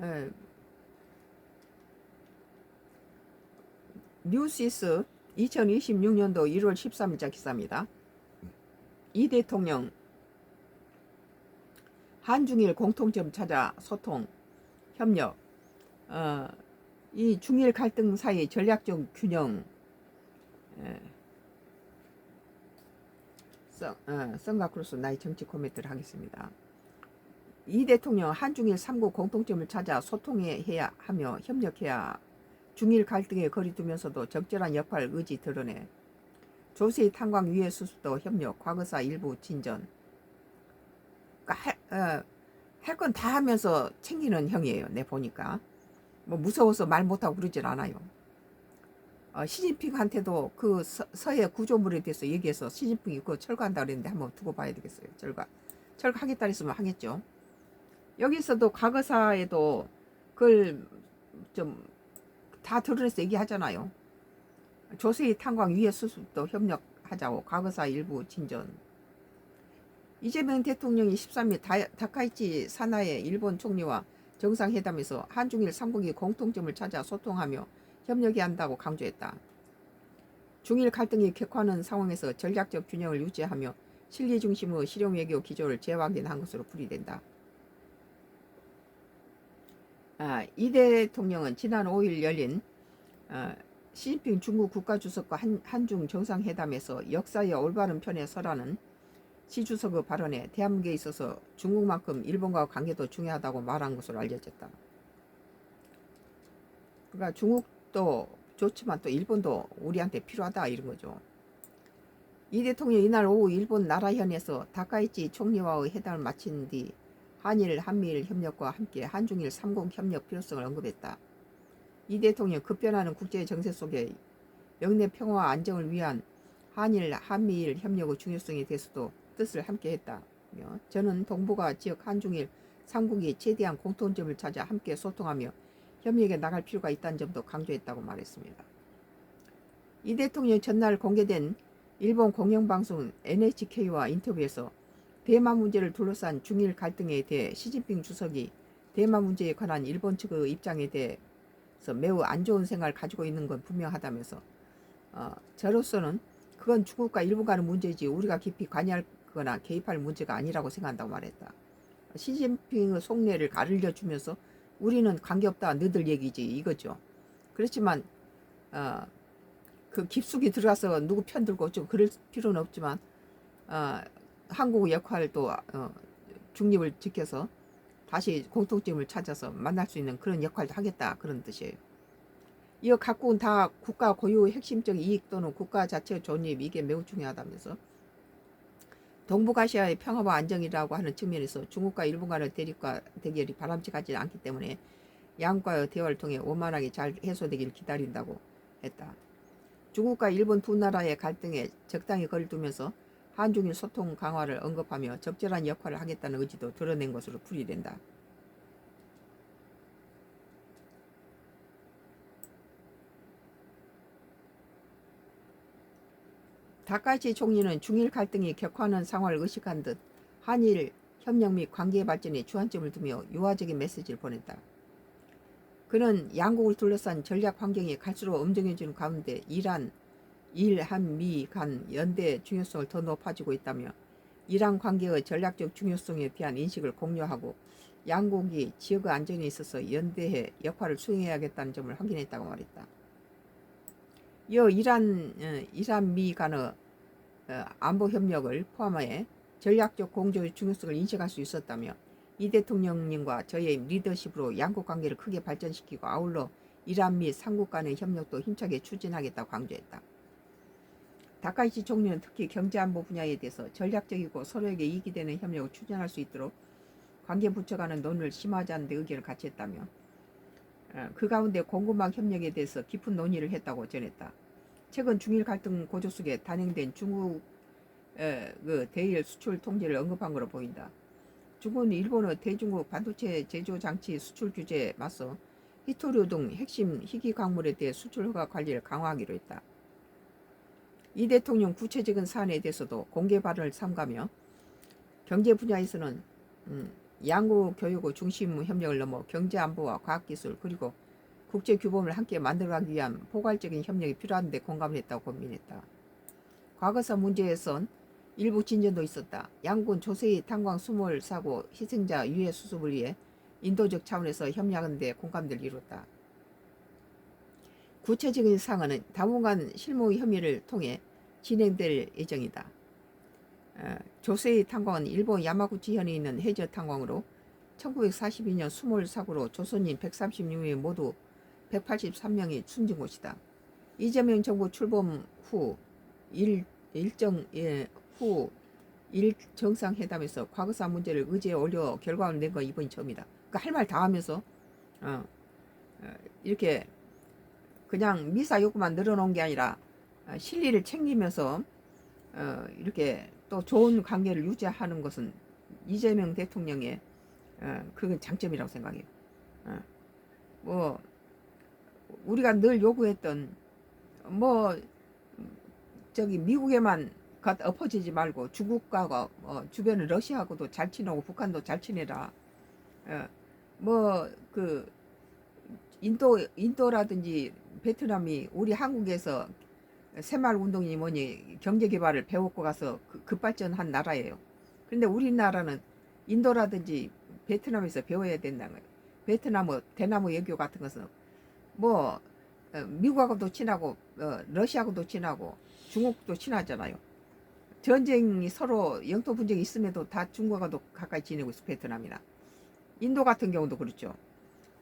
에, 뉴시스 2026년도 1월 13일자 기사입니다. 이 대통령 한중일 공통점 찾아 소통, 협력, 이 중일 갈등 사이 전략적 균형, 썬가크루스 나의 정치 코멘트를 하겠습니다. 이 대통령 한중일 3국 공통점을 찾아 소통해야 하며 협력해야 중일 갈등에 거리 두면서도 적절한 역할 의지 드러내 조세의 탄광 위해 수습도 협력 과거사 일부 진전. 그러니까 할 건 다 하면서 챙기는 형이에요. 내 보니까 뭐 무서워서 말 못하고 그러질 않아요. 시진핑한테도 그 서해 구조물에 대해서 얘기해서 시진핑이 그거 철거한다 그랬는데 한번 두고 봐야 되겠어요. 철거하겠다 했으면 하겠죠. 여기서도 과거사에도 그걸 좀 다 드러내서 얘기하잖아요. 조세의 탄광 위해 수습도 협력하자고 과거사 일부 진전. 이재명 대통령이 13일 다카이치 사나의 일본 총리와 정상회담에서 한중일 3국이 공통점을 찾아 소통하며 협력해야 한다고 강조했다. 중일 갈등이 격화하는 상황에서 전략적 균형을 유지하며 실리 중심의 실용외교 기조를 재확인한 것으로 풀이된다. 이 대통령은 지난 5일 열린 시진핑 중국 국가주석과 한중 정상회담에서 역사의 올바른 편에 서라는 시 주석의 발언에 대한민국에 있어서 중국만큼 일본과 관계도 중요하다고 말한 것으로 알려졌다. 그러니까 중국도 좋지만 또 일본도 우리한테 필요하다 이런 거죠. 이 대통령이 이날 오후 일본 나라현에서 다카이치 총리와의 회담을 마친 뒤 한일, 한미일 협력과 함께 한중일 3국 협력 필요성을 언급했다. 이 대통령 급변하는 국제 정세 속에 영내 평화와 안정을 위한 한일, 한미일 협력의 중요성에 대해서도 뜻을 함께 했다며 저는 동북아 지역 한중일 3국이 최대한 공통점을 찾아 함께 소통하며 협력에 나갈 필요가 있다는 점도 강조했다고 말했습니다. 이 대통령 전날 공개된 일본 공영방송 NHK와 인터뷰에서 대만 문제를 둘러싼 중일 갈등에 대해 시진핑 주석이 대만 문제에 관한 일본 측의 입장에 대해서 매우 안 좋은 생각을 가지고 있는 건 분명하다면서 저로서는 그건 중국과 일본 간의 문제지 우리가 깊이 관여하거나 개입할 문제가 아니라고 생각한다고 말했다. 시진핑의 속내를 가르쳐주면서 우리는 관계없다 너희들 얘기지 이거죠. 그렇지만 그 깊숙이 들어가서 누구 편들고 좀 그럴 필요는 없지만 한국의 역할도 중립을 지켜서 다시 공통점을 찾아서 만날 수 있는 그런 역할도 하겠다 그런 뜻이에요. 이어 각국은 다 국가 고유의 핵심적 이익 또는 국가 자체의 존립 이게 매우 중요하다면서 동북아시아의 평화와 안정이라고 하는 측면에서 중국과 일본 간의 대립과 대결이 바람직하지 않기 때문에 양국과의 대화를 통해 원만하게 잘 해소되기를 기다린다고 했다. 중국과 일본 두 나라의 갈등에 적당히 거리를 두면서 한중일 소통 강화를 언급하며 적절한 역할을 하겠다는 의지도 드러낸 것으로 풀이된다. 다카이치 총리는 중일 갈등이 격화하는 상황을 의식한 듯 한일 협력 및 관계 발전에 주안점을 두며 유화적인 메시지를 보냈다. 그는 양국을 둘러싼 전략 환경이 갈수록 엄정해지는 가운데 일, 한, 미 간 연대 중요성을 더 높아지고 있다며 이란 관계의 전략적 중요성에 대한 인식을 공유하고 양국이 지역의 안전에 있어서 연대해 역할을 수행해야겠다는 점을 확인했다고 말했다. 이어 이란 미 간의 안보 협력을 포함해 전략적 공조의 중요성을 인식할 수 있었다며 이 대통령님과 저의 리더십으로 양국 관계를 크게 발전시키고 아울러 이란 미 3국 간의 협력도 힘차게 추진하겠다고 강조했다. 다카이치 총리는 특히 경제안보 분야에 대해서 전략적이고 서로에게 이익이 되는 협력을 추진할 수 있도록 관계 부처 간의 논의를 심화하자는 데 의견을 같이 했다며 그 가운데 공급망 협력에 대해서 깊은 논의를 했다고 전했다. 최근 중일 갈등 고조 속에 단행된 중국 그 대일 수출 통제를 언급한 것으로 보인다. 중국은 일본의 대중국 반도체 제조 장치 수출 규제에 맞서 히토류 등 핵심 희귀 광물에 대해 수출 허가 관리를 강화하기로 했다. 이 대통령 구체적인 사안에 대해서도 공개 발언을 삼가며 경제 분야에서는 양국 교육의 중심 협력을 넘어 경제 안보와 과학기술 그리고 국제 규범을 함께 만들어가기 위한 포괄적인 협력이 필요한데 공감을 했다고 고민했다. 과거사 문제에선 일부 진전도 있었다. 양군 조세희 탄광 수몰 사고 희생자 유해 수습을 위해 인도적 차원에서 협력하는 데 공감대를 이뤘다. 구체적인 사항은 당분간 실무 협의를 통해 진행될 예정이다. 조세희 탄광은 일본 야마구치 현에 있는 해저 탄광으로 1942년 수몰 사고로 조선인 136명이 모두 183명이 숨진 곳이다. 이재명 정부 출범 후 일정상회담에서 과거사 문제를 의제에 올려 결과를 낸 건 이번이 처음이다. 그러니까 할 말 다 하면서 이렇게 그냥 미사 요구만 늘어놓은 게 아니라 실리를 챙기면서 이렇게 또 좋은 관계를 유지하는 것은 이재명 대통령의 그건 장점이라고 생각해요. 뭐 우리가 늘 요구했던 뭐 저기 미국에만 엎어지지 말고 중국과 주변은 러시아하고도 잘 지내고 북한도 잘 지내라. 뭐 그 인도라든지 베트남이 우리 한국에서 새마을 운동이 뭐니 경제 개발을 배웠고 가서 급발전한 나라예요. 그런데 우리나라는 인도라든지 베트남에서 배워야 된다는 거예요. 베트남, 대나무 외교 같은 것은 뭐 미국하고도 친하고 러시아하고도 친하고 중국도 친하잖아요. 전쟁이 서로 영토 분쟁이 있음에도 다 중국하고도 가까이 지내고 있어. 베트남이나 인도 같은 경우도 그렇죠.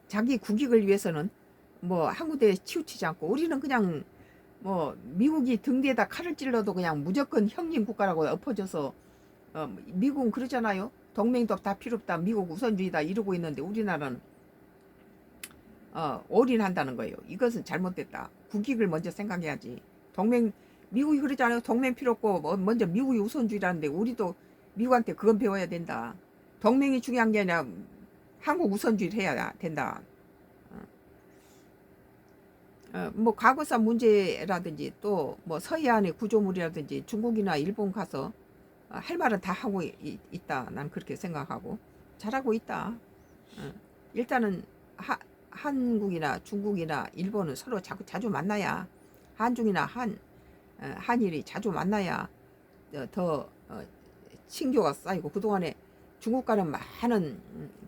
자기 국익을 위해서는 뭐 한 군데에 치우치지 않고 우리는 그냥 뭐 미국이 등 뒤에다 칼을 찔러도 그냥 무조건 형님 국가라고 엎어져서 미국은 그러잖아요. 동맹도 다 필요 없다. 미국 우선주의다 이러고 있는데 우리나라는 올인한다는 거예요. 이것은 잘못됐다. 국익을 먼저 생각해야지. 미국이 그러잖아요. 동맹 필요 없고 먼저 미국이 우선주의라는데 우리도 미국한테 그건 배워야 된다. 동맹이 중요한 게 아니라 한국 우선주의를 해야 된다. 뭐 과거사 문제라든지 또 뭐 서해안의 구조물이라든지 중국이나 일본 가서 할 말은 다 하고 있다. 난 그렇게 생각하고 잘하고 있다. 일단은 한국이나 중국이나 일본은 서로 자주 만나야 한중이나 한일이 자주 만나야 더 친교가 쌓이고 그동안에 중국과는 많은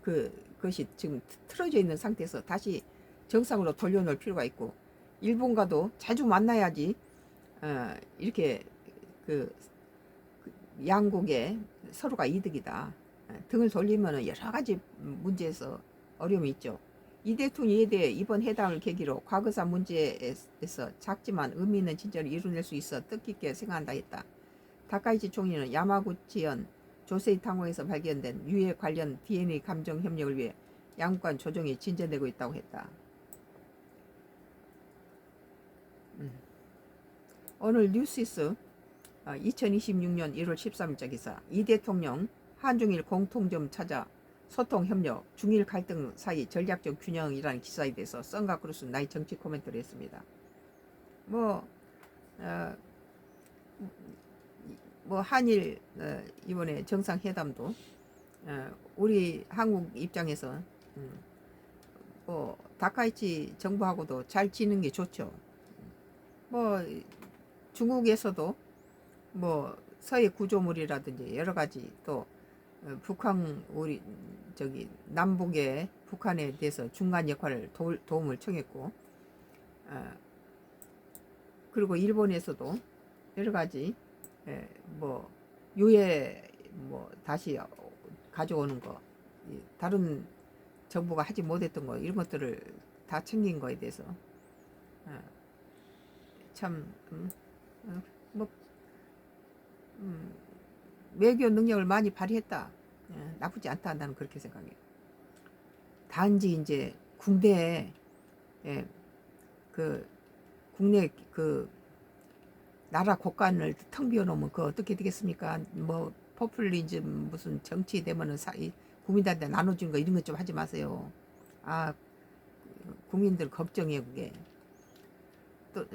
그것이 지금 틀어져 있는 상태에서 다시 정상으로 돌려놓을 필요가 있고 일본과도 자주 만나야지 이렇게 양국의 서로가 이득이다. 등을 돌리면 여러 가지 문제에서 어려움이 있죠. 이 대통령에 대해 이번 회담을 계기로 과거사 문제에서 작지만 의미 있는 진전을 이뤄낼 수 있어 뜻깊게 생각한다 했다. 다카이치 총리는 야마구치현 조세이 탄광에서 발견된 유해 관련 DNA 감정 협력을 위해 양국 간 조정이 진전되고 있다고 했다. 오늘 뉴시스 2026년 1월 13일자 기사. 이 대통령 한중일 공통점 찾아 소통 협력, 중일 갈등 사이 전략적 균형이라는 기사에 대해서 썬가 크루스 나의 정치 코멘트를 했습니다. 뭐 한일 이번에 정상회담도 우리 한국 입장에서 뭐 다카이치 정부하고도 잘 지는 게 좋죠. 뭐 중국에서도 뭐 서해 구조물이라든지 여러 가지 또 북한 우리 저기 남북의 북한에 대해서 중간 역할을 도움을 청했고 그리고 일본에서도 여러 가지 뭐 유해 뭐 다시 가져오는 거 다른 정부가 하지 못했던 거 이런 것들을 다 챙긴 거에 대해서 참 외교 능력을 많이 발휘했다. 나쁘지 않다. 나는 그렇게 생각해요. 단지 이제 국내에 국내 나라 곳간을 텅 비워놓으면 그거 어떻게 되겠습니까? 뭐 포퓰리즘 무슨 정치 되면은 국민들한테 나눠준 거 이런 것 좀 하지 마세요. 국민들 걱정이에요 그게. 또